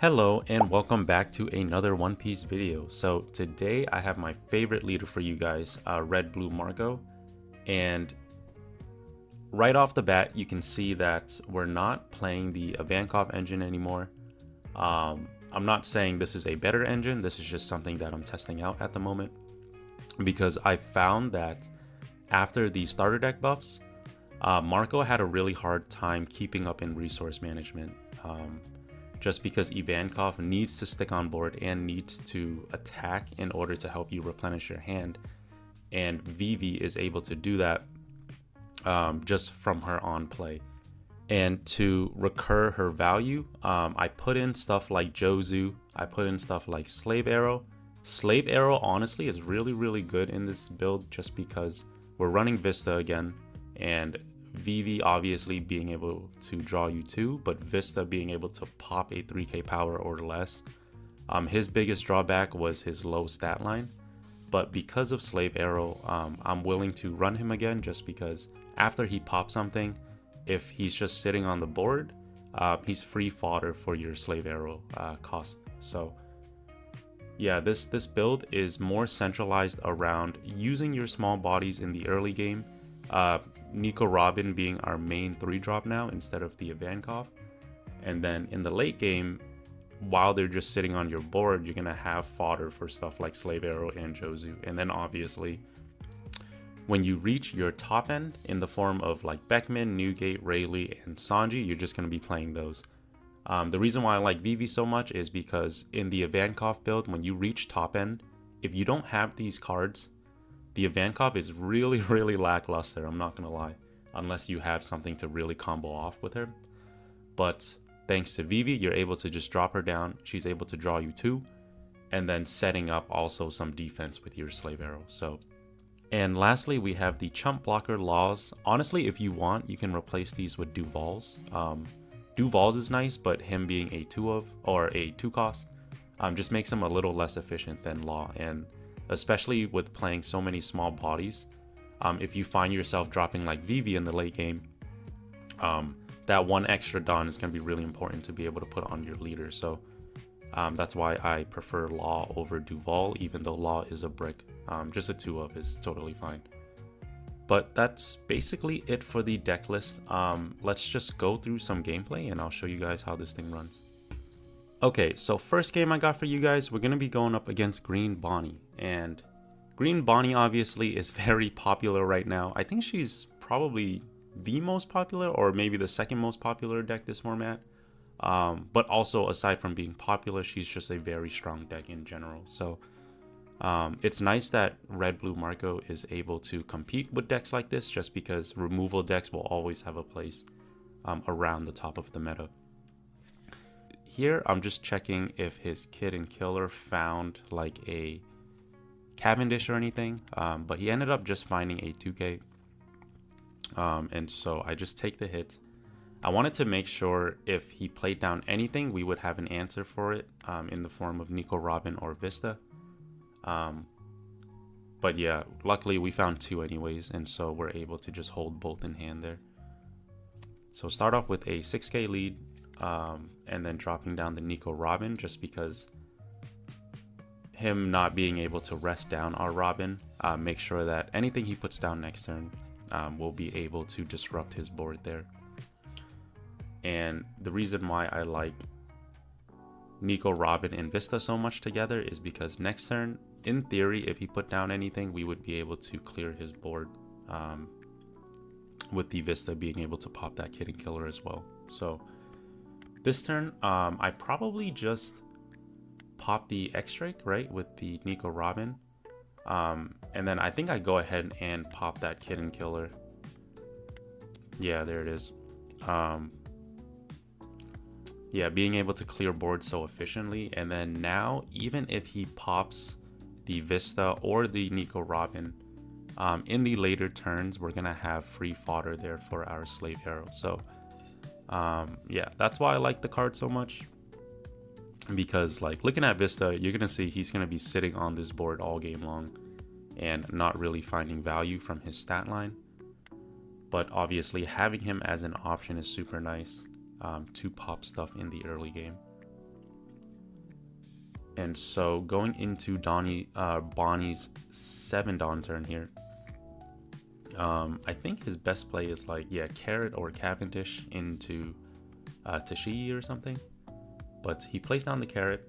Hello and welcome back to another One Piece video. So today I have my favorite leader for you guys, Red Blue Marco. And right off the bat, you can see that we're not playing the Ivankov engine anymore. I'm not saying this is a better engine, this is just something that I'm testing out at the moment. Because I found that after the starter deck buffs, Marco had a really hard time keeping up in resource management. Just because Ivankov needs to stick on board and needs to attack in order to help you replenish your hand. And Vivi is able to do that just from her on play. And to recur her value, I put in stuff like Jozu, I put in stuff like Slave Arrow. Slave Arrow honestly is really good in this build just because we're running Vista again, and Vivi obviously being able to draw you two, but Vista being able to pop a 3k power or less. His biggest drawback was his low stat line, but because of Slave Arrow, I'm willing to run him again just because after he pops something, if he's just sitting on the board, he's free fodder for your Slave Arrow cost. So yeah, this build is more centralized around using your small bodies in the early game. Nico Robin being our main 3-drop now instead of the Ivankov. And then in the late game, while they're just sitting on your board, you're going to have fodder for stuff like Slave Arrow and Jozu. And then obviously, when you reach your top end in the form of like Beckman, Newgate, Rayleigh, and Sanji, you're just going to be playing those. The reason why I like Vivi so much is because in the Ivankov build, when you reach top end, if you don't have these cards, the Ivankov is really lackluster, I'm not gonna lie, unless you have something to really combo off with her. But thanks to Vivi, you're able to just drop her down, she's able to draw you two, and then setting up also some defense with your Slave Arrow. So, and lastly, we have the Chump Blocker Laws. Honestly, if you want, you can replace these with Duval's. Duval's is nice, but him being a 2 of, or a 2 cost, just makes him a little less efficient than Law. And especially with playing so many small bodies, if you find yourself dropping like Vivi in the late game, that one extra Don is going to be really important to be able to put on your leader. So that's why I prefer Law over Duval, even though Law is a brick. Just a 2 of is totally fine. But that's basically it for the deck list. Let's just go through some gameplay and I'll show you guys how this thing runs. Okay, so first game I got for you guys, we're going to be going up against Green Bonnie. And Green Bonnie obviously is very popular right now. I think she's probably the most popular, or maybe the second most popular deck this format. But also, aside from being popular, she's just a very strong deck in general. So it's nice that Red Blue Marco is able to compete with decks like this, just because removal decks will always have a place around the top of the meta. Here, I'm just checking if his Kid and Killer found like a Cavendish or anything, but he ended up just finding a 2k. And so I just take the hit. I wanted to make sure if he played down anything, we would have an answer for it in the form of Nico Robin or Vista. But yeah, luckily we found 2 anyways, and so we're able to just hold both in hand there. So start off with a 6k lead. And then dropping down the Nico Robin, just because him not being able to rest down our Robin, make sure that anything he puts down next turn will be able to disrupt his board there. And the reason why I like Nico Robin and Vista so much together is because next turn, in theory, if he put down anything, we would be able to clear his board, with the Vista being able to pop that Kid and Killer as well. So this turn, I probably just pop the X-Drake, right, with the Nico Robin. And then I think I go ahead and pop that Kid and Killer. Yeah, there it is. Yeah, being able to clear board so efficiently. And then now, even if he pops the Vista or the Nico Robin, in the later turns, we're going to have free fodder there for our Slave Arrow. So yeah, that's why I like the card so much, because like looking at Vista, you're gonna see he's gonna be sitting on this board all game long and not really finding value from his stat line. But obviously having him as an option is super nice to pop stuff in the early game. And so going into Bonnie's 7-Dawn turn here, I think his best play is like, yeah, Carrot or Cavendish into TCG or something. But he plays down the Carrot,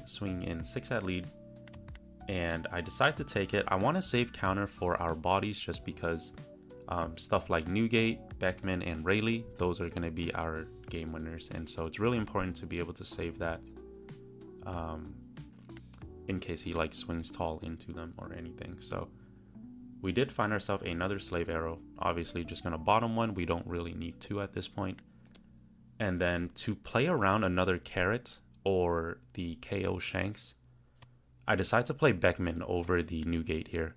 swinging in 6 at lead, and I decide to take it. I want to save counter for our bodies just because stuff like Newgate, Beckman, and Rayleigh, those are going to be our game winners, and so it's really important to be able to save that in case he like swings tall into them or anything. So we did find ourselves another Slave Arrow, obviously just going to bottom one. We don't really need 2 at this point. And then to play around another Carrot or the KO Shanks, I decide to play Beckman over the Newgate here.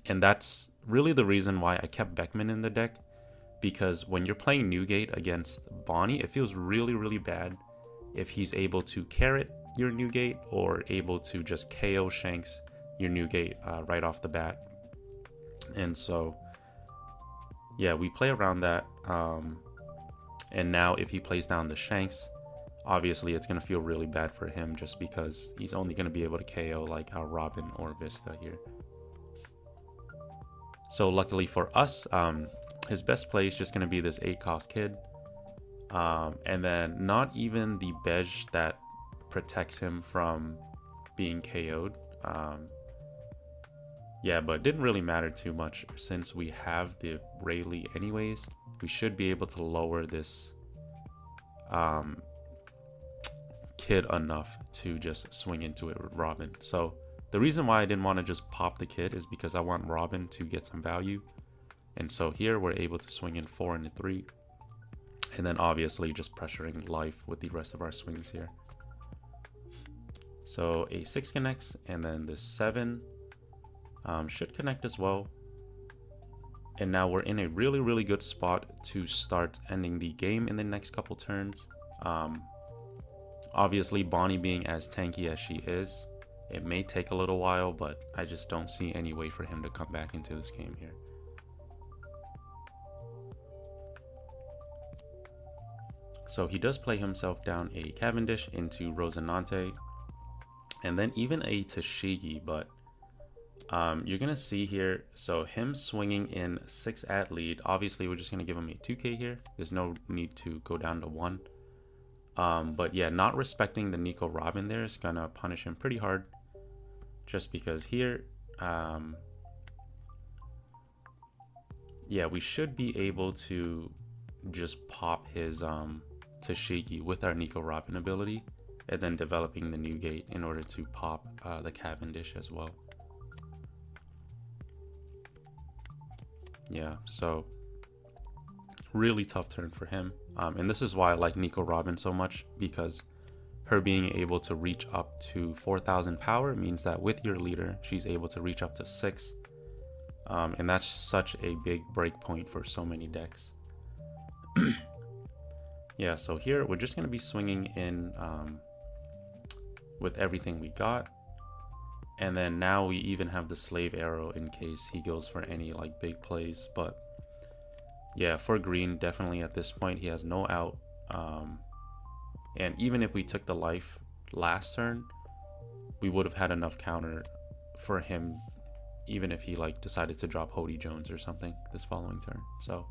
And that's really the reason why I kept Beckman in the deck, because when you're playing Newgate against Bonnie, it feels really, really bad if he's able to Carrot your Newgate or able to just KO Shanks your Newgate right off the bat. And so, yeah, we play around that. And now if he plays down the Shanks, obviously it's going to feel really bad for him just because he's only going to be able to KO like our Robin or Vista here. So luckily for us, his best play is just going to be this 8-cost kid. And then not even the Bej that protects him from being KO'd. Yeah, but it didn't really matter too much since we have the Rayleigh anyways. We should be able to lower this kid enough to just swing into it with Robin. So the reason why I didn't want to just pop the kid is because I want Robin to get some value. And so here we're able to swing in 4 and a 3. And then obviously just pressuring life with the rest of our swings here. So a 6 connects, and then this 7 should connect as well. And now we're in a really, really good spot to start ending the game in the next couple turns. Obviously, Bonnie being as tanky as she is, it may take a little while, but I just don't see any way for him to come back into this game here. So he does play himself down a Cavendish into Rosinante, and then even a Tashigi, but you're going to see here, so him swinging in 6 at lead, obviously we're just going to give him a 2k here. There's no need to go down to 1. But yeah, not respecting the Nico Robin there is going to punish him pretty hard. Just because here, yeah, we should be able to just pop his Tashigi with our Nico Robin ability, and then developing the Newgate in order to pop the Cavendish as well. Yeah, so really tough turn for him. And this is why I like Nico Robin so much, because her being able to reach up to 4,000 power means that with your leader, she's able to reach up to 6. And that's such a big break point for so many decks. Yeah, so here we're just going to be swinging in with everything we got. And then now we even have the Slave Arrow in case he goes for any like big plays. But yeah, for green, definitely at this point, he has no out. And even if we took the life last turn, we would have had enough counter for him, even if he like decided to drop Hody Jones or something this following turn. So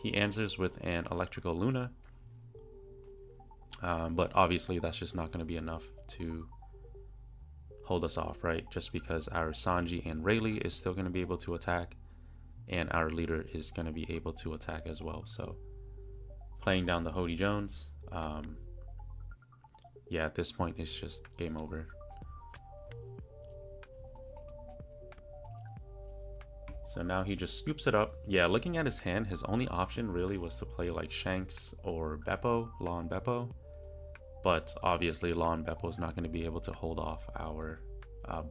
he answers with an Electrical Luna. But obviously that's just not going to be enough to hold us off, right? Just because our Sanji and Rayleigh is still going to be able to attack, and our leader is going to be able to attack as well. So playing down the Hody Jones, yeah, at this point it's just game over. So now he just scoops it up. Yeah, looking at his hand, his only option really was to play like Shanks or Beppo, Law and Beppo. But obviously Law and Beppo is not going to be able to hold off our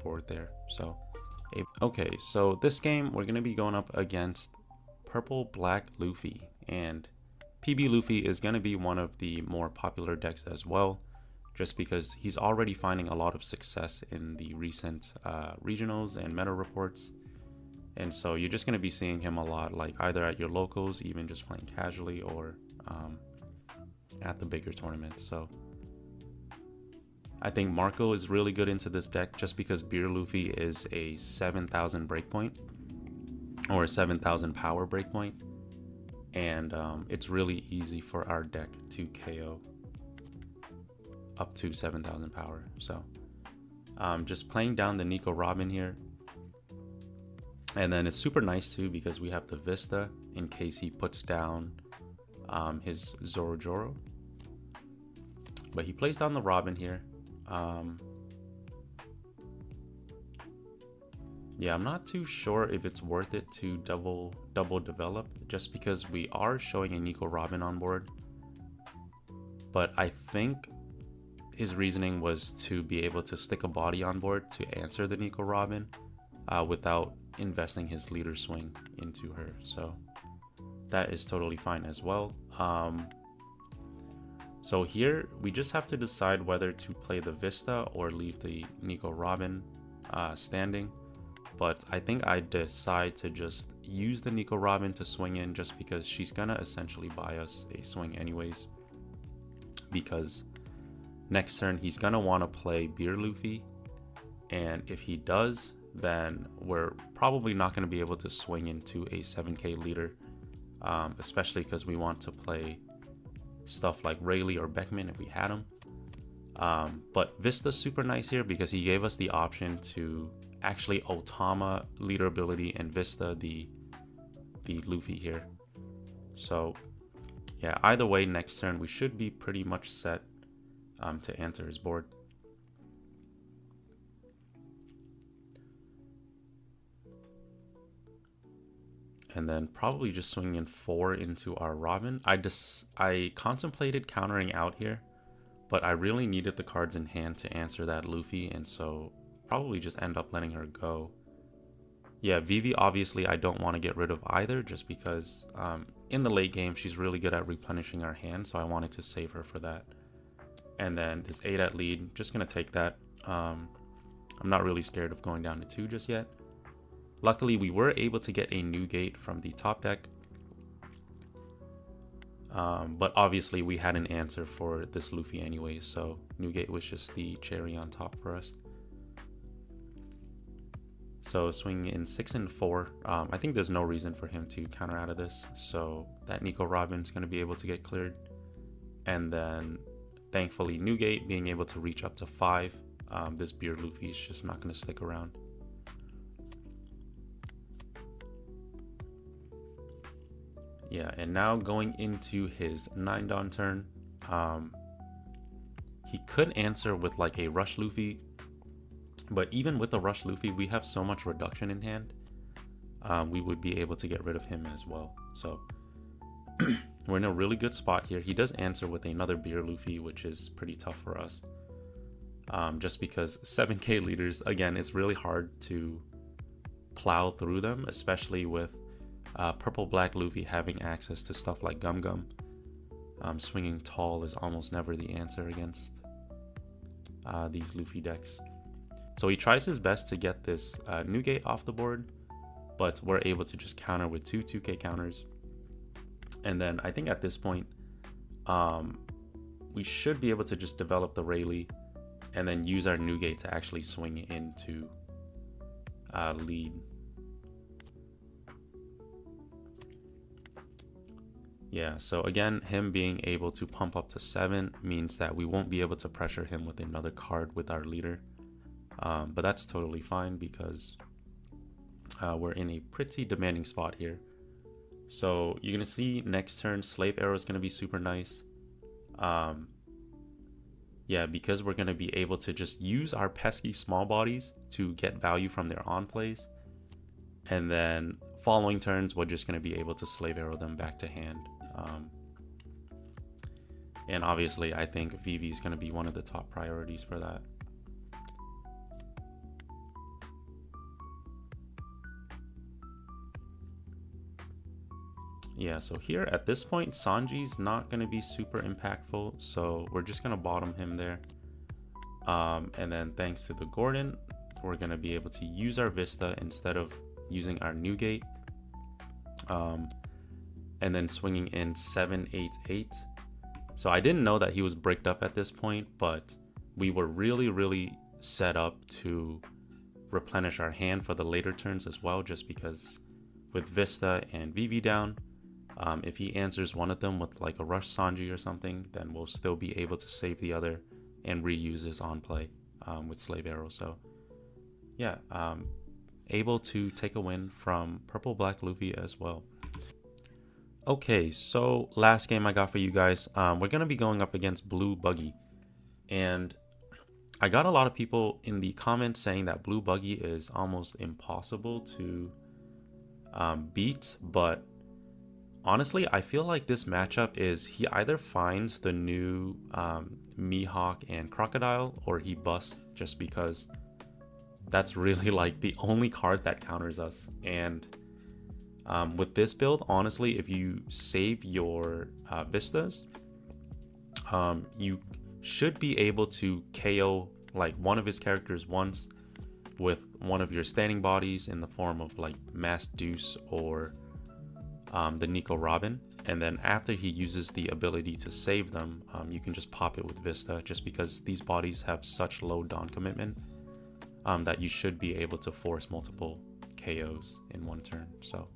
board there. So, okay, so this game we're going to be going up against Purple Black Luffy. And PB Luffy is going to be one of the more popular decks as well, just because he's already finding a lot of success in the recent regionals and meta reports. And so you're just going to be seeing him a lot, like either at your locals, even just playing casually, or at the bigger tournaments. So I think Marco is really good into this deck just because Beer Luffy is a 7,000 breakpoint or a 7,000 power breakpoint, and it's really easy for our deck to KO up to 7,000 power. So just playing down the Nico Robin here, and then it's super nice too because we have the Vista in case he puts down his Zoro. But he plays down the Robin here. Yeah, I'm not too sure if it's worth it to double develop just because we are showing a Nico Robin on board. But I think his reasoning was to be able to stick a body on board to answer the Nico Robin without investing his leader swing into her. So that is totally fine as well. So here we just have to decide whether to play the Vista or leave the Nico Robin standing. But I think I decide to just use the Nico Robin to swing in just because she's gonna essentially buy us a swing anyways. Because next turn he's gonna want to play Beer Luffy, and if he does, then we're probably not going to be able to swing into a 7k leader, especially because we want to play stuff like Rayleigh or Beckman if we had him. But Vista's super nice here because he gave us the option to actually Otama leader ability and Vista the Luffy here. So yeah, either way, next turn we should be pretty much set to answer his board. And then probably just swinging in 4 into our Robin. I contemplated countering out here, but I really needed the cards in hand to answer that Luffy, and so probably just end up letting her go. Yeah, Vivi obviously I don't want to get rid of either, just because in the late game she's really good at replenishing our hand, so I wanted to save her for that. And then this 8 at lead, just gonna take that. I'm not really scared of going down to 2 just yet. Luckily, we were able to get a new gate from the top deck. But obviously, we had an answer for this Luffy anyways, so new gate was just the cherry on top for us. So swinging in 6 and 4, I think there's no reason for him to counter out of this. So that Nico Robin's going to be able to get cleared. And then thankfully, new gate being able to reach up to 5. This Beer Luffy is just not going to stick around. Yeah, and now going into his 9 Dawn turn, he could answer with like a Rush Luffy, but even with the Rush Luffy, we have so much reduction in hand, we would be able to get rid of him as well. So we're in a really good spot here. He does answer with another Beer Luffy, which is pretty tough for us, just because 7k leaders, again, it's really hard to plow through them, especially with Purple Black Luffy having access to stuff like Gum Gum. Swinging tall is almost never the answer against these Luffy decks. So he tries his best to get this new gate off the board, but we're able to just counter with 2 2k counters. And then I think at this point, we should be able to just develop the Rayleigh and then use our new gate to actually swing into lead. Yeah, so again, him being able to pump up to 7 means that we won't be able to pressure him with another card with our leader. But that's totally fine because we're in a pretty demanding spot here. So you're going to see next turn, Slave Arrow is going to be super nice. Yeah, because we're going to be able to just use our pesky small bodies to get value from their on plays. And then following turns, we're just going to be able to Slave Arrow them back to hand. And obviously, I think Vivi is going to be one of the top priorities for that. Yeah, so here at this point, Sanji's not going to be super impactful, so we're just going to bottom him there. And then thanks to the Gordon, we're going to be able to use our Vista instead of using our new gate. And then swinging in 7 8 8. So I didn't know that he was bricked up at this point, but we were really set up to replenish our hand for the later turns as well, just because with Vista and Vivi down, if he answers one of them with like a Rush Sanji or something, then we'll still be able to save the other and reuse his on play with Slave Arrow. So yeah, able to take a win from Purple Black Luffy as well. Okay, so last game I got for you guys, we're gonna be going up against Blue Buggy, and I got a lot of people in the comments saying that Blue Buggy is almost impossible to beat, but honestly, I feel like this matchup is he either finds the new Mihawk and Crocodile, or he busts, just because that's really like the only card that counters us. And with this build, honestly, if you save your Vistas, you should be able to KO like one of his characters once with one of your standing bodies in the form of like Masked Deuce or the Nico Robin, and then after he uses the ability to save them, you can just pop it with Vista, just because these bodies have such low Dawn commitment that you should be able to force multiple KOs in one turn. So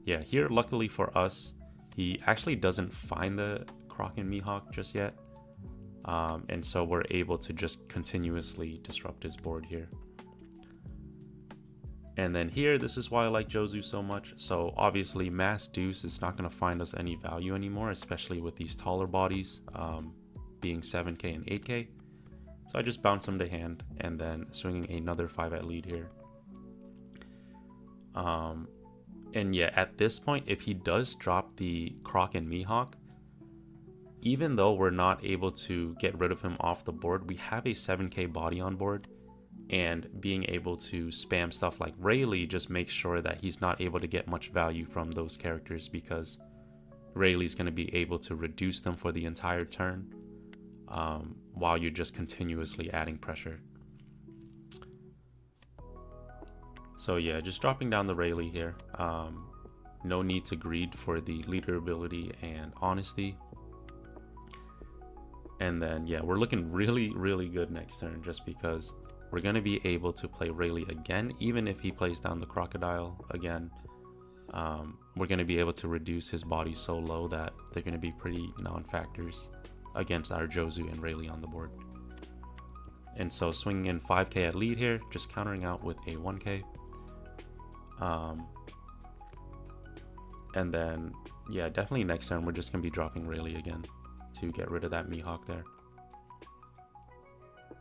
yeah, here luckily for us, he actually doesn't find the Croc and Mihawk just yet, and so we're able to just continuously disrupt his board here. And then here, this is why I like Jozu so much. So obviously Masked Deuce is not going to find us any value anymore, especially with these taller bodies being 7k and 8k. So I just bounce him to hand and then swinging another 5 at lead here. And yeah, at this point, if he does drop the Croc and Mihawk, even though we're not able to get rid of him off the board, we have a 7k body on board. And being able to spam stuff like Rayleigh just makes sure that he's not able to get much value from those characters, because Rayleigh's going to be able to reduce them for the entire turn while you're just continuously adding pressure. So yeah, just dropping down the Rayleigh here. No need to greed for the leader ability and honesty. And then yeah, we're looking really good next turn, just because we're going to be able to play Rayleigh again. Even if he plays down the Crocodile again, we're going to be able to reduce his body so low that they're going to be pretty non-factors against our Jozu and Rayleigh on the board. And so swinging in 5k at lead here, just countering out with a 1k. And then yeah, definitely next turn we're just going to be dropping Rayleigh again to get rid of that Mihawk there.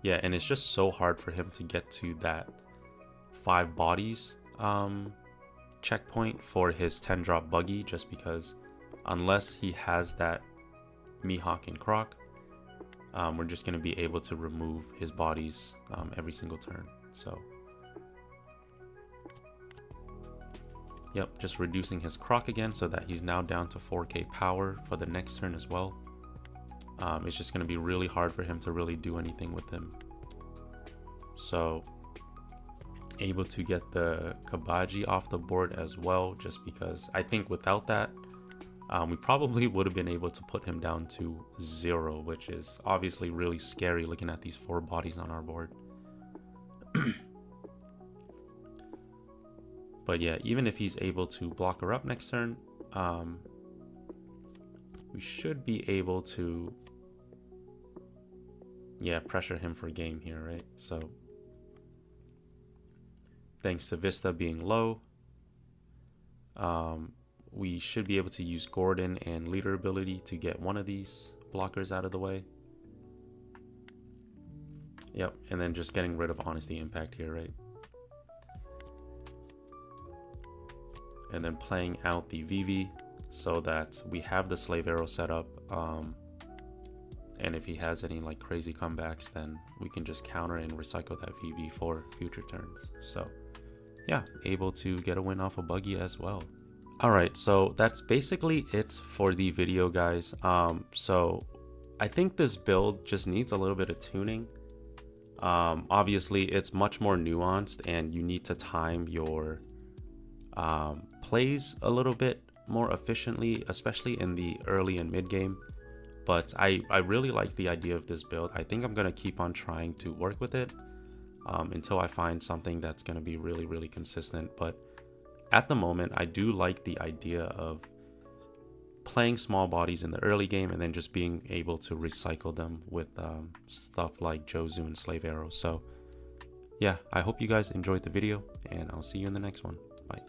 Yeah, and it's just so hard for him to get to that 5 bodies checkpoint for his 10 drop buggy, just because unless he has that Mihawk and Croc, we're just going to be able to remove his bodies every single turn. So yep, just reducing his Croc again so that he's now down to 4k power for the next turn as well. It's just going to be really hard for him to really do anything with him. So able to get the Kabaji off the board as well, just because I think without that, we probably would have been able to put him down to 0, which is obviously really scary looking at these 4 bodies on our board. But yeah, even if he's able to block her up next turn, we should be able to pressure him for game here, right? So thanks to Vista being low, we should be able to use Gordon and leader ability to get one of these blockers out of the way. Yep, and then just getting rid of Honesty Impact here, right? And then playing out the Vivi so that we have the Slave Arrow set up. And if he has any like crazy comebacks, then we can just counter and recycle that VV for future turns. So yeah, able to get a win off of Buggy as well. Alright, so that's basically it for the video, guys. So I think this build just needs a little bit of tuning. Obviously it's much more nuanced and you need to time your plays a little bit more efficiently, especially in the early and mid game. But I really like the idea of this build. I think I'm going to keep on trying to work with it until I find something that's going to be really, really consistent. But at the moment, I do like the idea of playing small bodies in the early game and then just being able to recycle them with stuff like Jozu and Slave Arrow. So yeah, I hope you guys enjoyed the video, and I'll see you in the next one. Bye.